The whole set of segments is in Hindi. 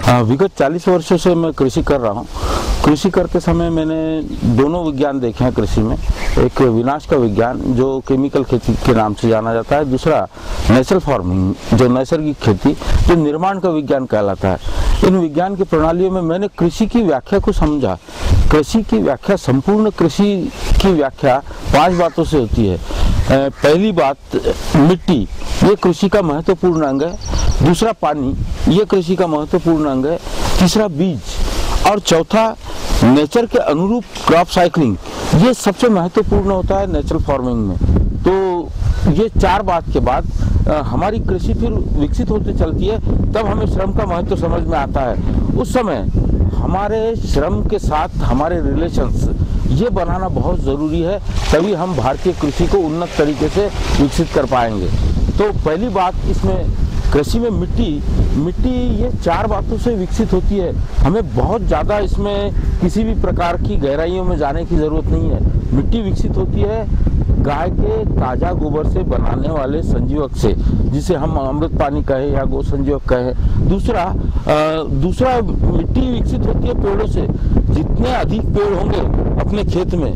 विगत 40 वर्षों से मैं कृषि कर रहा हूँ। कृषि करते समय मैंने दोनों विज्ञान देखे हैं कृषि में। एक विनाश का विज्ञान जो केमिकल खेती के नाम से जाना जाता है, दूसरा नेचुरल फार्मिंग जो नैसर्गिक खेती जो निर्माण का विज्ञान कहलाता है। इन विज्ञान की प्रणालियों में मैंने कृषि की व्याख्या को समझा। कृषि की व्याख्या, संपूर्ण कृषि की व्याख्या 5 बातों से होती है। पहली बात, मिट्टी, ये कृषि का महत्वपूर्ण अंग है। दूसरा, पानी, ये कृषि का महत्वपूर्ण अंग है। तीसरा, बीज, और चौथा, नेचर के अनुरूप क्रॉप साइक्लिंग, ये सबसे महत्वपूर्ण होता है नेचुरल फार्मिंग में। तो ये 4 बात के बाद हमारी कृषि फिर विकसित होती चलती है, तब हमें श्रम का महत्व समझ में आता है। उस समय हमारे श्रम के साथ हमारे रिलेशंस ये बनाना बहुत ज़रूरी है, तभी हम भारतीय कृषि को उन्नत तरीके से विकसित कर पाएंगे। तो पहली बात इसमें कृषि में मिट्टी ये 4 बातों से विकसित होती है। हमें बहुत ज़्यादा इसमें किसी भी प्रकार की गहराइयों में जाने की ज़रूरत नहीं है। मिट्टी विकसित होती है गाय के ताज़ा गोबर से बनाने वाले संजीवक से, जिसे हम अमृत पानी कहें या गो संजीवक कहें। दूसरा मिट्टी विकसित होती है पेड़ों से। जितने अधिक पेड़ होंगे अपने खेत में,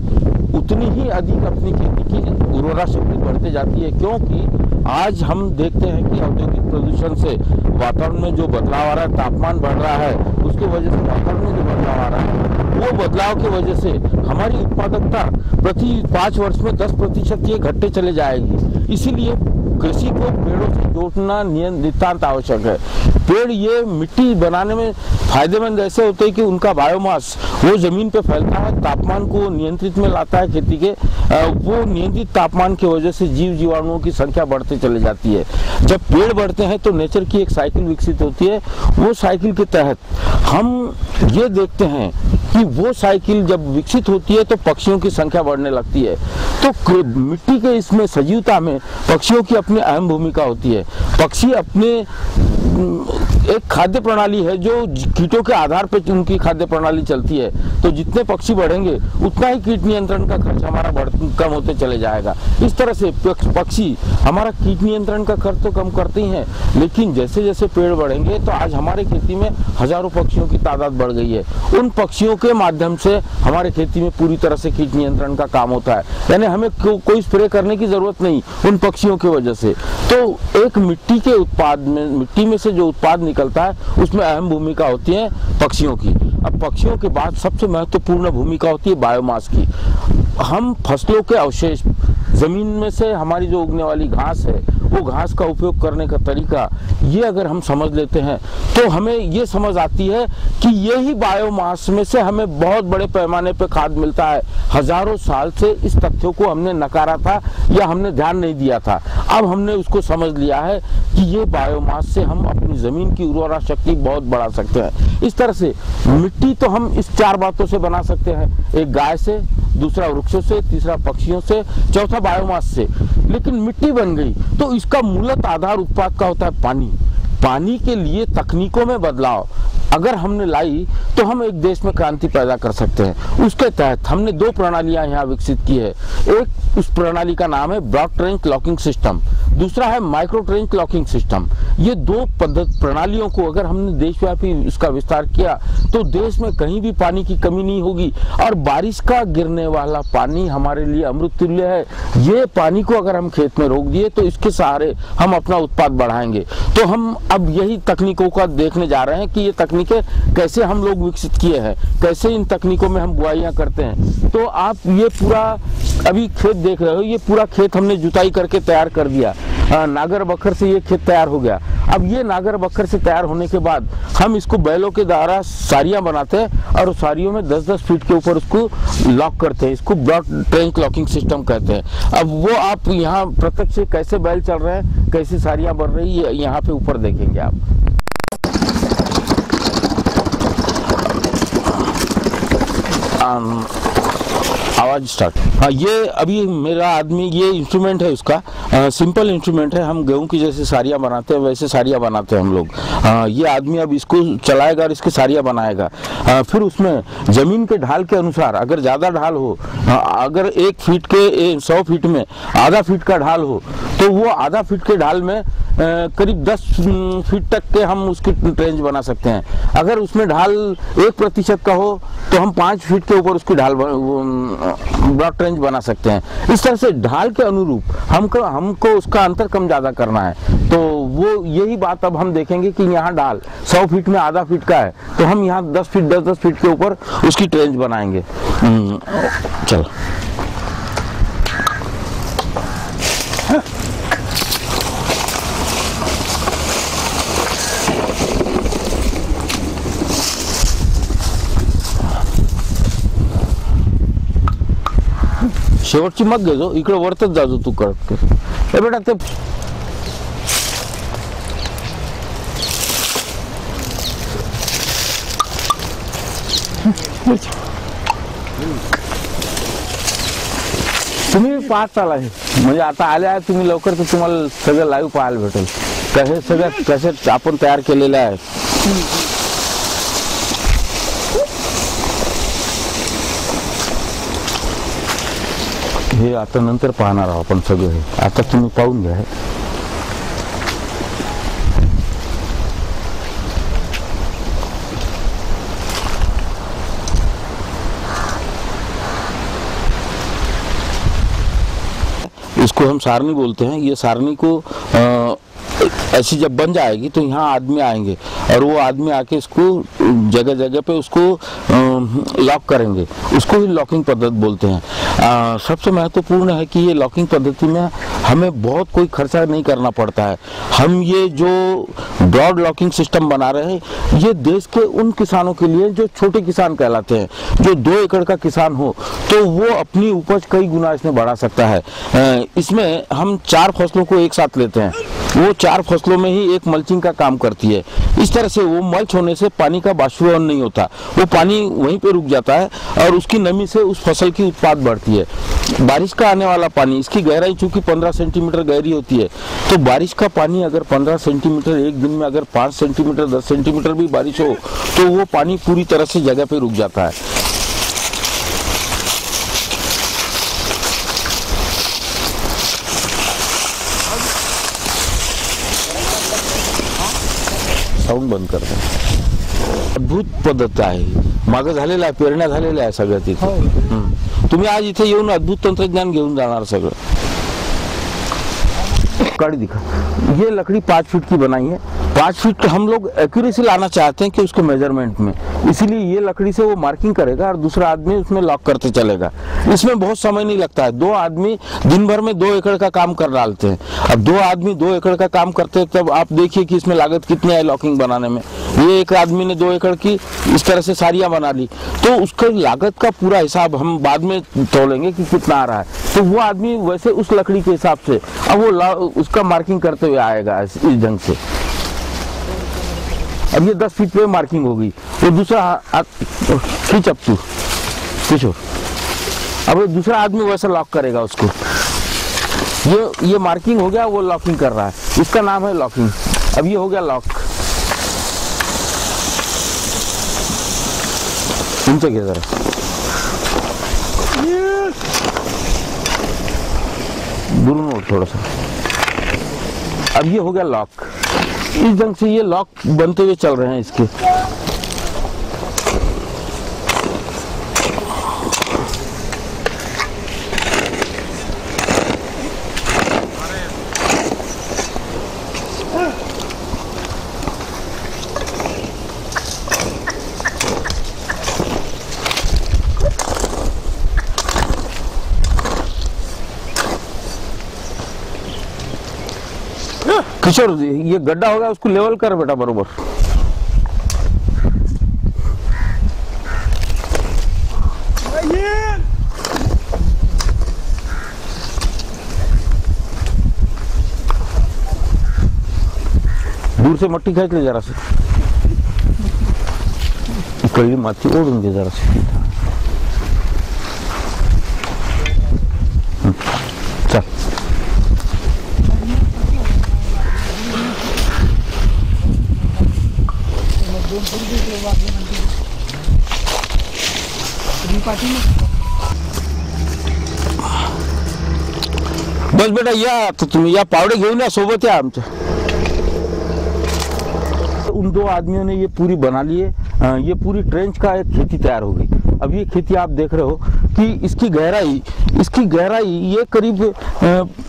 उतनी ही अधिक अपनी खेती की उर्वरा शक्ति बढ़ती जाती है। क्योंकि आज हम देखते हैं कि औद्योगिक प्रदूषण से वातावरण में जो बदलाव आ रहा है, तापमान बढ़ रहा है, उसकी वजह से वातावरण में जो बदलाव आ रहा है, वो बदलाव की वजह से हमारी उत्पादकता प्रति 5 वर्ष में 10% ये घटते चले जाएगी। इसीलिए कृषि को पेड़ों से जोड़ना नितांत आवश्यक है। पेड़ ये मिट्टी बनाने में फायदेमंद ऐसे होते हैं कि उनका बायोमास वो जमीन पे फैलता है, तापमान को नियंत्रित में लाता है खेती के। वो नियंत्रित तापमान की वजह से जीव जीवाणुओं की संख्या बढ़ती चली जाती है। जब पेड़ बढ़ते हैं तो नेचर की एक साइकिल विकसित होती है। वो साइकिल के तहत हम ये देखते हैं कि वो साइकिल जब विकसित होती है तो पक्षियों की संख्या बढ़ने लगती है। तो मिट्टी के इसमें सजीवता में पक्षियों की अपनी अहम भूमिका होती है। पक्षी अपने एक खाद्य प्रणाली है जो कीटों के आधार पर उनकी खाद्य प्रणाली चलती है। तो जितने पक्षी बढ़ेंगे उतना ही कीट नियंत्रण का खर्च हमारा कम होते चले जाएगा। इस तरह से पक्षी हमारा कीट नियंत्रण का खर्च तो कम करते ही हैं, लेकिन जैसे जैसे पेड़ बढ़ेंगे तो आज हमारे खेती में हजारों पक्षियों की तादाद बढ़ गई है। उन पक्षियों के माध्यम से हमारे खेती में पूरी तरह से कीट नियंत्रण का काम होता है। यानी हमें कोई स्प्रे करने की जरूरत नहीं उन पक्षियों की वजह से। तो एक मिट्टी के उत्पाद में, मिट्टी में से जो उत्पाद निकलता है उसमें अहम भूमिका होती है पक्षियों की। अब पक्षियों के बाद सबसे महत्वपूर्ण भूमिका होती है बायोमास की। हम फसलों के अवशेष, जमीन में से हमारी जो उगने वाली घास है, वो घास का उपयोग करने का तरीका, ये अगर हम समझ लेते हैं तो हमें ये समझ आती है कि यही बायोमास में से हमें बहुत बड़े पैमाने पे खाद मिलता है। हजारों साल से इस तथ्यों को हमने नकारा था या हमने ध्यान नहीं दिया था। अब हमने उसको समझ लिया है कि ये बायोमास से हम अपनी जमीन की उर्वरा शक्ति बहुत बढ़ा सकते हैं। इस तरह से मिट्टी तो हम इस 4 बातों से बना सकते हैं, एक गाय से, दूसरा वृक्षों से, तीसरा पक्षियों से, चौथा बायोमास से। लेकिन मिट्टी बन गई तो इसका मूलत आधार उत्पाद का होता है पानी। पानी के लिए तकनीकों में बदलाव अगर हमने लाई तो हम एक देश में क्रांति पैदा कर सकते हैं। उसके तहत हमने 2 प्रणालियां यहाँ विकसित की है। एक, उस प्रणाली का नाम है ब्रॉड ट्रेंच लॉकिंग सिस्टम, दूसरा है माइक्रो ट्रेंच लॉकिंग सिस्टम। ये 2 प्रणालियों को अगर हमने देशव्यापी इसका विस्तार किया तो देश में कहीं भी पानी की कमी नहीं होगी और बारिश का गिरने वाला पानी हमारे लिए अमृत तुल्य है। ये पानी को अगर हम खेत में रोक दिए तो इसके सहारे हम अपना उत्पाद बढ़ाएंगे। तो हम अब यही तकनीकों का देखने जा रहे हैं कि ये तकनीकें कैसे हम लोग विकसित किए हैं, कैसे इन तकनीकों में हम बुआइयां करते हैं। तो आप ये पूरा अभी खेत देख रहे हो, ये पूरा खेत हमने जुताई करके तैयार कर दिया। नागर बखर से ये खेत तैयार हो गया। अब ये नागर बखर से तैयार होने के बाद हम इसको बैलों के द्वारा सारियां बनाते हैं और उस सारियों में 10-10 फीट के ऊपर उसको लॉक करते हैं। इसको ब्रॉड ट्रेंच लॉकिंग सिस्टम कहते हैं। अब वो आप यहाँ प्रत्यक्ष से कैसे बैल चल रहे हैं, कैसी सारियां बन रही है, यहाँ पे ऊपर देखेंगे आप। आवाज स्टार्ट। हाँ, ये अभी मेरा आदमी, ये इंस्ट्रूमेंट है उसका, सिंपल इंस्ट्रूमेंट है। हम गेहूं की जैसे सारियां बनाते हैं वैसे सारियां बनाते हैं हम लोग। ये आदमी अब इसको चलाएगा और इसकी सारियां बनाएगा। फिर उसमें जमीन के ढाल के अनुसार, अगर ज़्यादा ढाल हो, अगर 1 फीट के 100 फीट में आधा फीट का ढाल हो तो वो आधा फीट के ढाल में करीब 10 फीट तक के हम उसकी ट्रेंच बना सकते हैं। अगर उसमें ढाल 1% का हो तो हम 5 फीट के ऊपर उसकी ढाल ब्रॉड ट्रेंच बना सकते हैं। इस तरह से ढाल के अनुरूप हमको उसका अंतर कम ज़्यादा करना है। तो वो यही बात अब हम देखेंगे कि यहाँ ढाल 100 फीट में आधा फीट का है तो हम यहाँ 10 फीट 10 फीट के ऊपर उसकी ट्रेंच बनाएंगे। चलो शेवटची मग घेजो, इकडे वरतच जाजो तू करत ए बेटा ते तुम्ही पाहत चाला हे म्हणजे आता आल्या तुम्ही लवकर तर तुम्हाला सगळं लाईव्ह पाहायला भेटेल कसे सगळं कसे आपण तयार केलेले आहेत। हे आता नंतर पाहणार आहोत आपण सगळं, हे आता तुम्ही पाहून घ्या। इसको हम सारनी बोलते हैं। ये सारनी को ऐसी जब बन जाएगी तो यहाँ आदमी आएंगे और वो आदमी आके इसको जगह जगह पे उसको लॉक करेंगे, उसको ही लॉकिंग पद्धति बोलते हैं। सबसे महत्वपूर्ण है कि ये लॉकिंग पद्धति में हमें बहुत कोई खर्चा नहीं करना पड़ता है। हम ये जो ब्रॉड लॉकिंग सिस्टम बना रहे हैं ये देश के उन किसानों के लिए जो छोटे किसान कहलाते हैं, जो 2 एकड़ का किसान हो तो वो अपनी उपज कई गुना इसमें बढ़ा सकता है। इसमें हम 4 फसलों को एक साथ लेते हैं, वो 4 फसलों में ही एक मल्चिंग का काम करती है। इस तरह से वो मल्च होने से पानी का बाष्पीभवन नहीं होता, वो पानी वहीं पे रुक जाता है और उसकी नमी से उस फसल की उत्पाद बढ़ती है। बारिश का आने वाला पानी, इसकी गहराई चूंकि 15 सेंटीमीटर गहरी होती है तो बारिश का पानी अगर 15 सेंटीमीटर एक दिन में अगर 5 सेंटीमीटर 10 सेंटीमीटर भी बारिश हो तो वो पानी पूरी तरह से जगह पे रुक जाता है। साऊंड बंद करते हैं। अद्भुत पद्धत आहे, मागे झालेला आहे, पेरण्या झालेल्या आहे सगळं तिथे। तुम्ही आज इथे येऊन अद्भुत तंत्रज्ञान घेऊन जाणार सगळं। कड़ी दिखा, ये लकड़ी 5 फीट की बनाई है। 5 फीट हम लोग एक्यूरेसी लाना चाहते हैं कि उसके मेजरमेंट में, इसीलिए ये लकड़ी से वो मार्किंग करेगा और दूसरा आदमी उसमें लॉक करते चलेगा। इसमें बहुत समय नहीं लगता है, 2 आदमी दिन भर में 2 एकड़ का काम कर डालते हैं। अब 2 आदमी 2 एकड़ का काम करते हैं तब आप देखिए कि इसमें लागत कितनी है लॉकिंग बनाने में। ये एक आदमी ने 2 एकड़ की इस तरह से सारियां बना ली तो उसका लागत का पूरा हिसाब हम बाद में तोलेंगे कि कितना आ रहा है। तो वो आदमी वैसे उस लकड़ी के हिसाब से अब वो उसका मार्किंग करते हुए आएगा इस ढंग से। अब ये 10 फीट पे मार्किंग होगी, तो दूसरा खींच अब तू खींचो, अब दूसरा आदमी वैसा लॉक करेगा उसको। ये मार्किंग हो गया, वो लॉकिंग कर रहा है, इसका नाम है लॉकिंग। अब ये हो गया लॉक। उनसे क्या जरा दूर थोड़ा सा। अब ये हो गया लॉक। इस ढंग से ये लॉक बनते हुए चल रहे हैं इसके। किशोर ये गड्ढा होगा उसको लेवल कर बेटा बरोबर। दूर से मट्टी खींच ले जरा से, कड़ी माती ओढ़ दे जरा से। चल बस बेटा या, आता तुम्ही या, पावडे घेऊन या सोबत या आमच्या। उन दो आदमियों ने ये पूरी बना लिए, ये पूरी ट्रेंच का एक खेती तैयार हो गई। अब ये खेती आप देख रहे हो कि इसकी गहराई ये करीब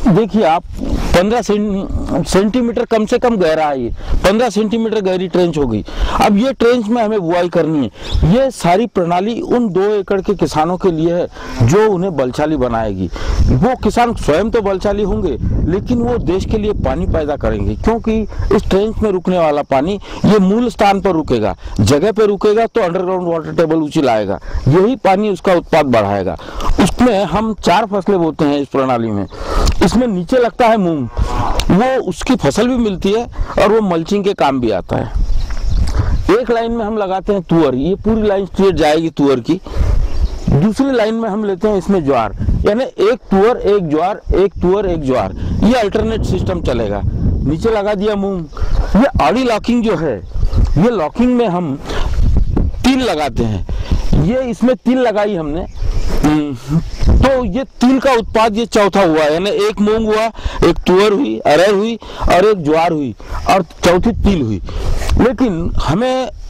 देखिए आप 15 सेंटीमीटर कम से कम गहरा है। 15 सेंटीमीटर गहरी ट्रेंच हो गई। अब ये ट्रेंच में हमें बुआई करनी है। ये सारी प्रणाली उन 2 एकड़ के किसानों के लिए है जो उन्हें बलशाली बनाएगी। वो किसान स्वयं तो बलशाली होंगे, लेकिन वो देश के लिए पानी पैदा करेंगे, क्योंकि इस ट्रेंच में रुकने वाला पानी ये मूल स्थान पर रुकेगा। जगह पर रुकेगा तो अंडरग्राउंड वाटर टेबल ऊंची लाएगा, यही पानी उसका उत्पाद बढ़ाएगा। उसमें हम 4 फसलें बोते हैं इस प्रणाली में। इसमें नीचे लगता है मूंग, वो उसकी फसल भी मिलती है और वो मल्चिंग के काम भी आता है। एक लाइन में हम लगाते हैं तुअर, ये पूरी लाइन स्ट्रेट जाएगी तुअर की। दूसरी लाइन में हम लेते हैं इसमें ज्वार, यानी एक तुअर एक ज्वार, एक तुअर एक ज्वार, ये अल्टरनेट सिस्टम चलेगा। नीचे लगा दिया मूंग। ये आड़ी लॉकिंग जो है, ये लॉकिंग में हम तिल लगाते हैं। ये इसमें तिल लगाई हमने, तो ये तिल का उत्पाद ये चौथा हुआ, यानी एक मूंग हुआ, एक तुअर हुई, अरहर हुई और एक ज्वार हुई और चौथी तिल हुई। लेकिन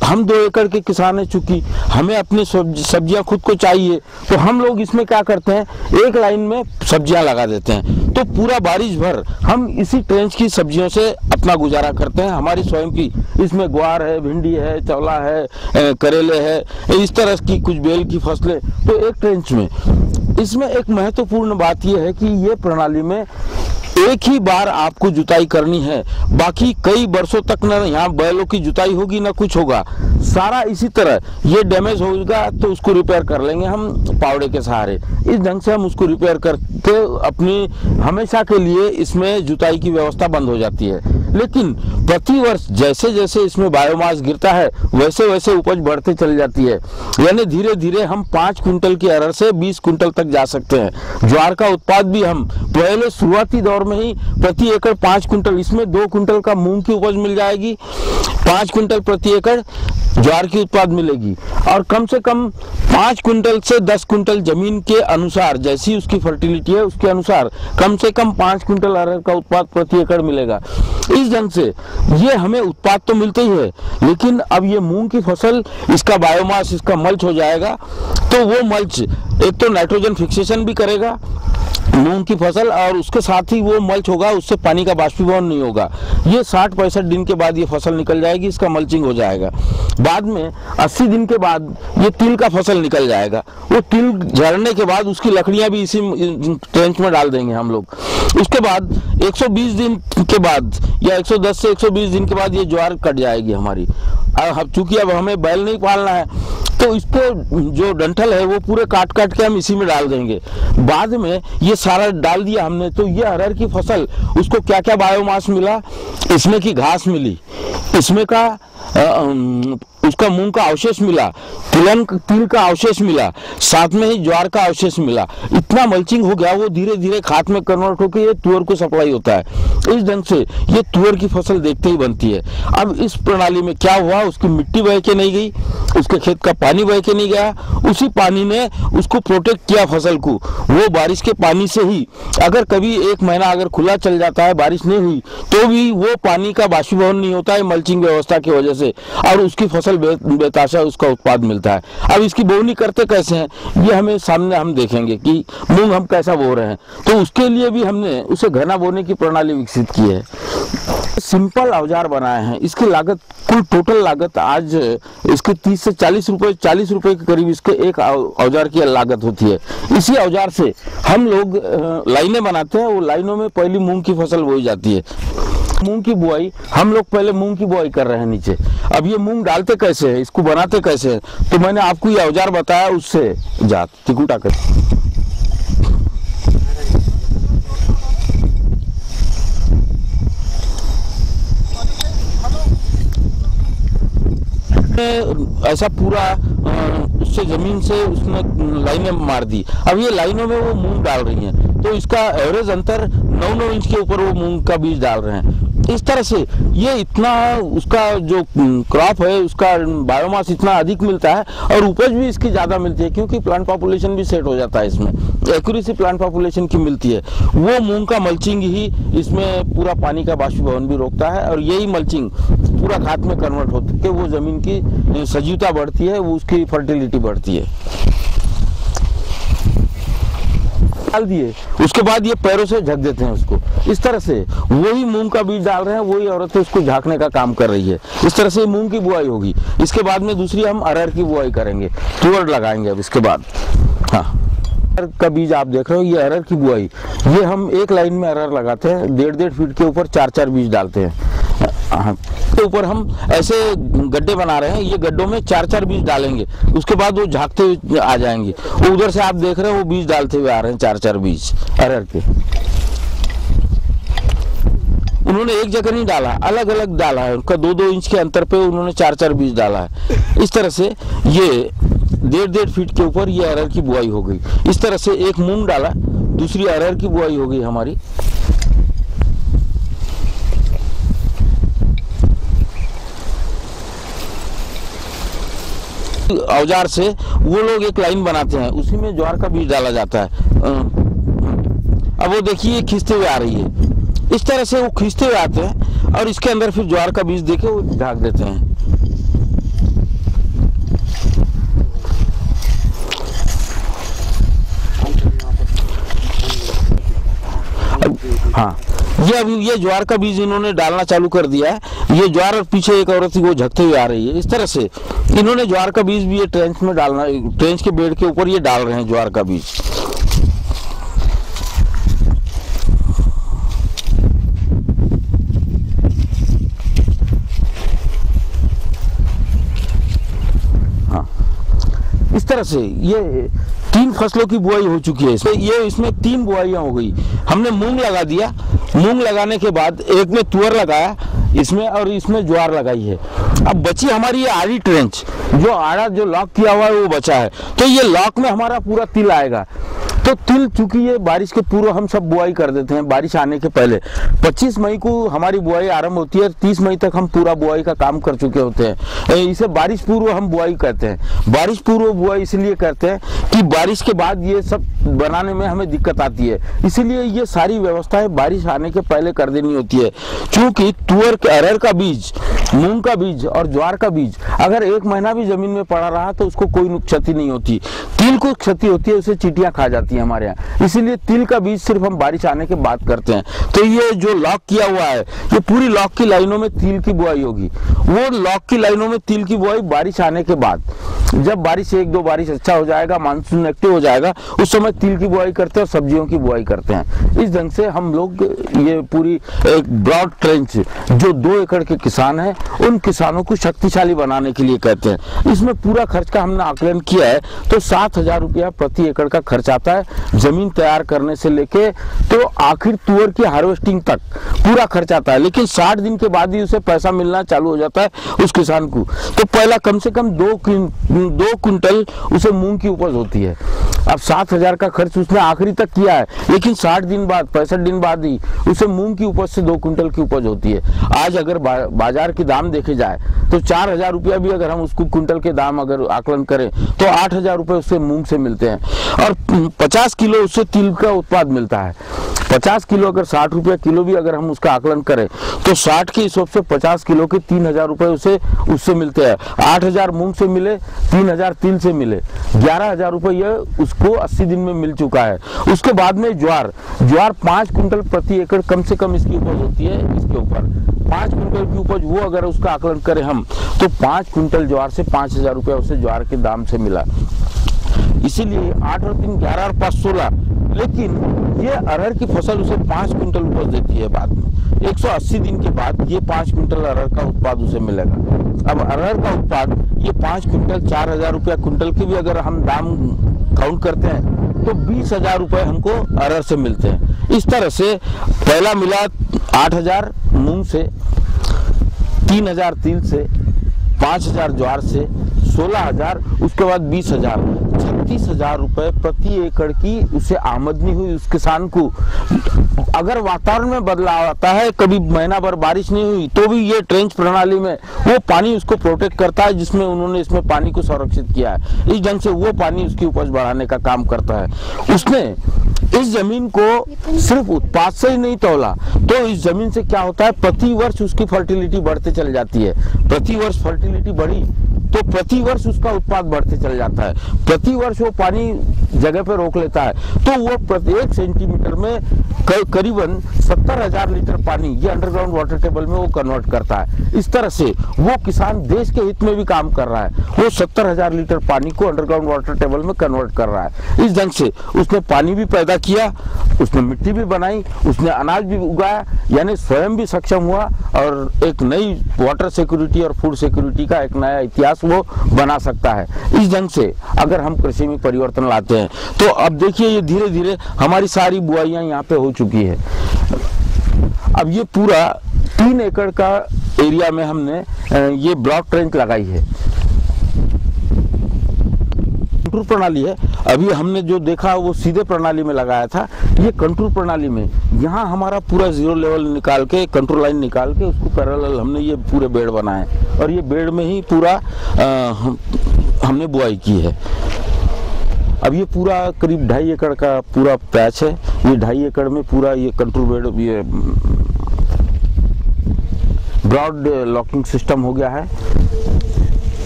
हम 2 एकड़ के किसान हैं, चूंकि हमें अपनी सब्जियां खुद को चाहिए, तो हम लोग इसमें क्या करते हैं, एक लाइन में सब्जियां लगा देते हैं। तो पूरा बारिश भर हम इसी ट्रेंच की सब्जियों से अपना गुजारा करते हैं। हमारी स्वयं की इसमें ग्वार है, भिंडी है, चौला है, करेले है, इस तरह की कुछ बेल की फसलें, तो एक ट्रेंच में। इसमें एक महत्वपूर्ण बात यह है कि ये प्रणाली में एक ही बार आपको जुताई करनी है, बाकी कई वर्षों तक न यहाँ बैलों की जुताई होगी न कुछ होगा। सारा इसी तरह ये डैमेज होगा तो उसको रिपेयर कर लेंगे हम पावड़े के सहारे। इस ढंग से हम उसको रिपेयर करके अपनी हमेशा के लिए इसमें जुताई की व्यवस्था बंद हो जाती है। लेकिन प्रति वर्ष जैसे जैसे इसमें बायोमास गिरता है वैसे वैसे उपज बढ़ते चली जाती है, यानी धीरे धीरे हम 5 क्विंटल की अरहर से 20 क्विंटल तक जा सकते हैं। ज्वार का उत्पाद भी हम पहले शुरुआती दौर में ही प्रति एकड़ 5 क्विंटल, इसमें 2 क्विंटल का मूंग की उपज मिल जाएगी, 5 क्विंटल प्रति एकड़ ज्वार की उत्पाद मिलेगी, और कम से कम 5 क्विंटल से 10 क्विंटल जमीन के अनुसार, जैसी उसकी फर्टिलिटी है उसके अनुसार कम से कम 5 क्विंटल अरहर का उत्पाद प्रति एकड़ मिलेगा। इस ढंग से ये हमें उत्पाद तो मिलते ही है, लेकिन अब ये मूंग की फसल, इसका बायोमास, इसका मल्च हो जाएगा, तो वो मल्च एक तो नाइट्रोजन फिक्सेशन भी करेगा मूंग की फसल, और उसके साथ ही वो मल्च होगा, उससे पानी का बाष्पीभवन नहीं होगा। ये 60-65 दिन के बाद ये फसल निकल जाएगी, इसका मल्चिंग हो जाएगा। बाद में 80 दिन के बाद ये तिल का फसल निकल जाएगा। वो तिल झड़ने के बाद उसकी लकड़ियां भी इसी ट्रेंच में डाल देंगे हम लोग। उसके बाद 120 दिन के बाद या 110 से 120 दिन के बाद ये ज्वार कट जाएगी हमारी। चूंकि अब हमें बैल नहीं पालना है, तो इसको जो डंठल है वो पूरे काट काट के हम इसी में डाल देंगे। बाद में ये सारा डाल दिया हमने, तो ये अरहर की फसल, उसको क्या क्या बायोमास मिला, इसमें की घास मिली, इसमें का उसका मूंग का अवशेष मिला, तिल का अवशेष मिला, साथ में ही ज्वार का अवशेष मिला। इतना मल्चिंग हो गया, वो धीरे धीरे खाद में कन्वर्ट होकर ये तुअर को सप्लाई होता है। इस ढंग से ये तुअर की फसल देखते ही बनती है। अब इस प्रणाली में क्या हुआ, उसकी मिट्टी बह के नहीं गई, उसके खेत का पानी बह के नहीं गया, उसी पानी ने उसको प्रोटेक्ट किया फसल को। वो बारिश के पानी से ही, अगर कभी 1 महीना अगर खुला चल जाता है, बारिश नहीं हुई, तो भी वो पानी का बाष्पीभवन नहीं होता है मल्चिंग व्यवस्था की वजह से, और उसकी फसल बेताशा उसका उत्पाद मिलता है। अब इसकी बोवनी करते कैसे हैं, ये हमें सामने हम देखेंगे कि मूंग हम कैसा बो रहे हैं, तो उसके लिए भी हमने उसे घना बोने की प्रणाली विकसित की है। सिंपल औजार बनाए हैं। इसकी लागत, कुल टोटल लागत आज इसके 30 से 40 रुपए के करीब इसके एक औजार की लागत होती है। इसी औजार से हम लोग लाइनें बनाते हैं, वो लाइनों में पहली मूंग की फसल बोई जाती है। मूंग की बुआई, हम लोग पहले मूंग की बुआई कर रहे हैं नीचे। अब ये मूंग डालते कैसे है, इसको बनाते कैसे है, तो मैंने आपको ये औजार बताया, उससे जात तिकुटा कर ऐसा पूरा उससे जमीन से उसने लाइनें मार दी। अब ये लाइनों में वो मूंग डाल रही हैं, तो इसका एवरेज अंतर 9-9 इंच के ऊपर वो मूंग का बीज डाल रहे हैं। इस तरह से ये इतना उसका जो क्रॉप है उसका बायोमास इतना अधिक मिलता है और उपज भी इसकी ज़्यादा मिलती है, क्योंकि प्लांट पॉपुलेशन भी सेट हो जाता है, इसमें एक्यूरेसी प्लांट पॉपुलेशन की मिलती है। वो मूंग का मल्चिंग ही इसमें पूरा पानी का बाष्पीभवन भी रोकता है और यही मल्चिंग पूरा खाद में कन्वर्ट होती है, वो ज़मीन की सजीवता बढ़ती है, वो उसकी फर्टिलिटी बढ़ती है। डाल दिए उसके बाद ये पैरों से झक देते हैं उसको, इस तरह से वही मूंग का बीज डाल रहे हैं, वही औरतें उसको झाँकने का काम कर रही है। इस तरह से मूंग की बुआई होगी। इसके बाद में दूसरी हम अरहर की बुआई करेंगे, तुअर लगाएंगे अब इसके बाद। हाँ, अरहर का बीज आप देख रहे हो, ये अरहर की बुआई, ये हम एक लाइन में अरहर लगाते हैं, 1.5 फीट के ऊपर 4-4 बीज डालते हैं। हाँ, के ऊपर हम ऐसे गड्ढे बना रहे हैं, ये गड्ढों में 4-4 बीज डालेंगे, उसके बाद वो झाँकते हुए आ जाएंगे। वो उधर से आप देख रहे हो वो बीज डालते हुए आ रहे हैं, 4-4 बीज अरहर के। उन्होंने एक जगह नहीं डाला, अलग अलग डाला है, उनका 2-2 इंच के अंतर पे उन्होंने 4-4 बीज डाला है। इस तरह से ये 1.5 फीट के ऊपर ये अरहर की बुआई हो गई। इस तरह से एक मूंग डाला, दूसरी अरहर की बुआई हो गई हमारी। औजार से वो लोग एक लाइन बनाते हैं, उसी में ज्वार का बीज डाला जाता है। अब वो देखिए खींचते हुए आ रही है, इस तरह से वो खींचते हुए आते हैं और इसके अंदर फिर ज्वार का बीज देके वो ढाक देते हैं। हाँ, ये अभी ये ज्वार का बीज इन्होंने डालना चालू कर दिया है। ये ज्वार और पीछे एक औरत वो झकते हुए आ रही है। इस तरह से इन्होंने ज्वार का बीज भी ये ट्रेंच में डालना, ट्रेंच के बेड के ऊपर ये डाल रहे हैं ज्वार का बीज। हाँ, इस तरह से ये 3 फसलों की बुआई हो चुकी है। इसमें 3 बुआइयां हो गई। हमने मूंग लगा दिया, मूंग लगाने के बाद एक में तुअर लगाया इसमें और इसमें ज्वार लगाई है। अब बची हमारी ये आड़ी ट्रेंच, जो आड़ा जो लॉक किया हुआ है वो बचा है, तो ये लॉक में हमारा पूरा तिल आएगा। तो तिल चूंकि ये बारिश के पूर्व हम सब बुआई कर देते हैं, बारिश आने के पहले 25 मई को हमारी बुआई आरंभ होती है, 30 मई तक हम पूरा बुआई का काम कर चुके होते हैं। इसे बारिश पूर्व हम बुआई कहते हैं। बारिश पूर्व बुआई इसलिए करते हैं कि बारिश के बाद ये सब बनाने में हमें दिक्कत आती है, इसीलिए ये सारी व्यवस्थाएं बारिश आने के पहले कर देनी होती है। चूंकि तुअर के अरहर का बीज, मूंग का बीज और ज्वार का बीज अगर 1 महीना भी जमीन में पड़ा रहा तो उसको कोई क्षति नहीं होती। तिल को क्षति होती है, उसे चींटियां खा जाती हैं हमारे यहाँ, इसीलिए तिल का बीज सिर्फ हम बारिश आने के बाद करते हैं। तो ये जो लॉक किया हुआ है, ये पूरी लॉक की लाइनों में तिल की बुआई होगी। वो लॉक की लाइनों में तिल की बुआई बारिश आने के बाद, जब बारिश 1-2 बारिश अच्छा हो जाएगा, मानसून एक्टिव हो जाएगा, उस समय तिल की बुआई करते हैं और सब्जियों की बुआई करते हैं। इस ढंग से हम लोग ये पूरी एक ब्रॉड ट्रेंच, जो 2 एकड़ के किसान हैं उन किसानों को शक्तिशाली बनाने के लिए कहते हैं। इसमें पूरा खर्च का हमने आकलन किया है तो 7,000 रुपया प्रति एकड़ का खर्च आता है। जमीन तैयार करने से लेके तो आखिर तुअर की हार्वेस्टिंग तक पूरा खर्च आता है, लेकिन 60 दिन के बाद ही उसे पैसा मिलना चालू हो जाता है उस किसान को। तो पहला कम से कम 2 क्विंटल उसे मूंग की उपज होती है। अब 7,000 का खर्च उसने आखिरी तक किया है, लेकिन 60 दिन बाद, 65 दिन बाद ही उसे मूंग की उपज से 2 क्विंटल की उपज होती है। आज अगर बाजार के दाम देखे जाए तो 4,000 रुपया भी अगर हम उसको क्विंटल के दाम अगर आकलन करें तो 8,000 रुपये उससे मूंग से मिलते हैं और 50 किलो उससे तिल का उत्पाद मिलता है। 50 किलो अगर 60 रुपया किलो भी अगर हम उसका आकलन करें तो 60 के हिसाब से 50 किलो के 3,000 रुपये उससे मिलते हैं। 8,000 मूंग से मिले, 3,000 तिल से मिले, 11,000 रुपये ये उसको 80 दिन में मिल चुका है। उसके बाद में ज्वार 5 कुंटल प्रति एकड़ कम से कम इसकी उपज होती है। इसके ऊपर 5 कुंटल की उपज वो अगर उसका आकलन करें हम तो 5 कुंटल ज्वार से 5,000 रुपया उसे ज्वार के दाम से मिला। इसीलिए 8 और 3 11 और 5 16, लेकिन ये अरहर की फसल उसे 5 कुंटल उपज देती है। बाद में 180 दिन के बाद ये 5 कुंटल अरहर का उत्पाद उसे मिलेगा। अब अरहर का उत्पाद ये 5 कुंटल 4,000 रुपया कुंटल की भी अगर हम दाम काउंट करते हैं तो 20,000 रुपये हमको अरहर से मिलते हैं। इस तरह से पहला मिला 8,000 मूंग से, 3,000 तिल से, 5,000 ज्वार से, 16,000, उसके बाद 20,000, 35,000 रुपए प्रति एकड़ की उसे आमदनी हुई उस किसान को। अगर वातावरण में बदलाव आता है, कभी महीना भर बारिश नहीं हुई, तो भी ये ट्रेंच प्रणाली में वो पानी उसको प्रोटेक्ट करता है, जिसमें उन्होंने इसमें पानी को संरक्षित किया है। इस ढंग से वो पानी उसकी उपज बढ़ाने का काम करता है। उसने इस जमीन को सिर्फ उत्पाद से ही नहीं तौला, तो इस जमीन से क्या होता है, प्रति वर्ष उसकी फर्टिलिटी बढ़ते चली जाती है। प्रति वर्ष फर्टिलिटी बढ़ी तो प्रति वर्ष उसका उत्पाद बढ़ते चल जाता है। प्रति वर्ष वो पानी जगह पे रोक लेता है, तो वो प्रत्येक सेंटीमीटर में करीबन 70,000 लीटर पानी ये अंडरग्राउंड वाटर टेबल में वो कन्वर्ट करता है। इस तरह से वो किसान देश के हित में भी काम कर रहा है। वो 70,000 लीटर पानी को अंडरग्राउंड वाटर टेबल में कन्वर्ट कर रहा है। इस ढंग से उसने पानी भी पैदा किया, उसने मिट्टी भी बनाई, उसने अनाज भी उगाया, यानी स्वयं भी सक्षम हुआ और एक नई वाटर सिक्योरिटी और फूड सिक्योरिटी का एक नया इतिहास वो बना सकता है। इस ढंग से अगर हम कृषि में परिवर्तन लाते हैं तो अब देखिए ये धीरे धीरे हमारी सारी बुआइयां यहाँ पे हो चुकी है। अब ये पूरा 3 एकड़ का एरिया में हमने ये ब्लॉक ट्रेंच लगाई है। कंटूर प्रणाली है। अभी हमने जो देखा वो सीधे प्रणाली में लगाया था, ये कंटूर प्रणाली में यहाँ हमारा पूरा जीरो लेवल निकाल के, कंट्रोल लाइन निकाल के उसको पैरेलल हमने ये पूरे बेड बनाए और ये बेड में ही पूरा हमने बुआई की है। अब ये पूरा करीब 2.5 एकड़ का पूरा पैच है। ये 2.5 एकड़ में पूरा ये कंट्रोल बेड, ये ब्रॉड लॉकिंग सिस्टम हो गया है,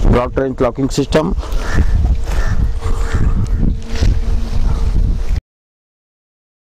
ब्रॉड ट्रेंच लॉकिंग सिस्टम।